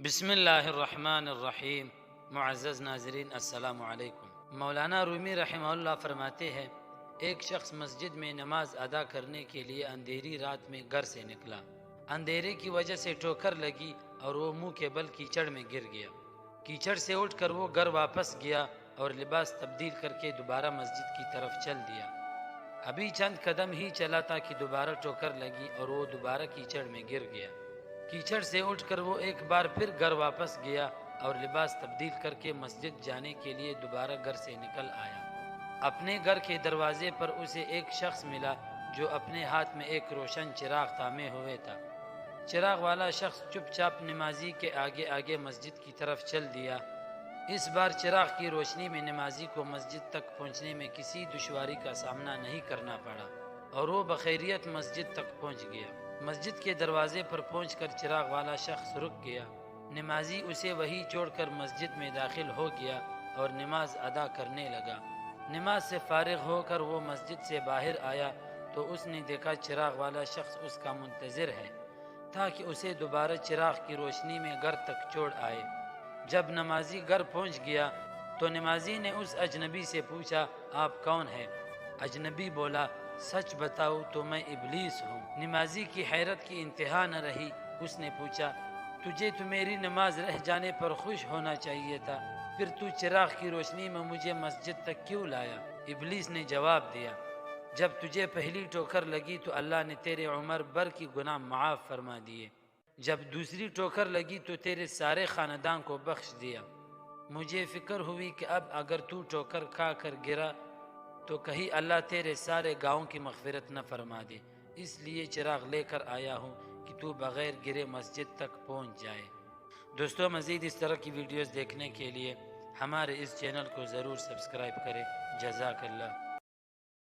بسم اللہ الرحمن الرحیم۔ معزز ناظرین السلام علیکم۔ مولانا رومی رحمہ اللہ فرماتے ہیں، ایک شخص مسجد میں نماز ادا کرنے کے لیے اندھیری رات میں گھر سے نکلا۔ اندھیرے کی وجہ سے ٹھوکر لگی اور وہ منہ کے بل کیچڑ میں گر گیا۔ کیچڑ سے اٹھ کر وہ گھر واپس گیا اور لباس تبدیل کر کے دوبارہ مسجد کی طرف چل دیا۔ ابھی چند قدم ہی چلا تھا کہ دوبارہ ٹھوکر لگی اور وہ دوبارہ کیچڑ میں گر گیا۔ کیچڑ سے اٹھ کر وہ ایک بار پھر گھر واپس گیا اور لباس تبدیل کر کے مسجد جانے کے لیے دوبارہ گھر سے نکل آیا۔ اپنے گھر کے دروازے پر اسے ایک شخص ملا جو اپنے ہاتھ میں ایک روشن چراغ تھامے ہوئے تھا۔ چراغ والا شخص چپ چاپ نمازی کے آگے آگے مسجد کی طرف چل دیا۔ اس بار چراغ کی روشنی میں نمازی کو مسجد تک پہنچنے میں کسی دشواری کا سامنا نہیں کرنا پڑا اور وہ بخیریت مسجد تک پہنچ گیا۔ مسجد کے دروازے پر پہنچ کر چراغ والا شخص رک گیا۔ نمازی اسے وہیں چھوڑ کر مسجد میں داخل ہو گیا اور نماز ادا کرنے لگا۔ نماز سے فارغ ہو کر وہ مسجد سے باہر آیا تو اس نے دیکھا چراغ والا شخص اس کا منتظر ہے تاکہ اسے دوبارہ چراغ کی روشنی میں گھر تک چھوڑ آئے۔ جب نمازی گھر پہنچ گیا تو نمازی نے اس اجنبی سے پوچھا، آپ کون ہیں؟ اجنبی بولا، سچ بتاؤ تو میں ابلیس ہوں۔ نمازی کی حیرت کی انتہا نہ رہی۔ اس نے پوچھا، تجھے تو میری نماز رہ جانے پر خوش ہونا چاہیے تھا، پھر تو چراغ کی روشنی میں مجھے مسجد تک کیوں لایا؟ ابلیس نے جواب دیا، جب تجھے پہلی ٹھوکر لگی تو اللہ نے تیرے عمر بھر کی گناہ معاف فرما دیے، جب دوسری ٹھوکر لگی تو تیرے سارے خاندان کو بخش دیا۔ مجھے فکر ہوئی کہ اب اگر تو ٹھوکر کھا کر گرا تو کہیں اللہ تیرے سارے گاؤں کی مغفرت نہ فرما دے، اس لیے چراغ لے کر آیا ہوں کہ تو بغیر گرے مسجد تک پہنچ جائے۔ دوستو، مزید اس طرح کی ویڈیوز دیکھنے کے لیے ہمارے اس چینل کو ضرور سبسکرائب کریں۔ جزاک اللہ۔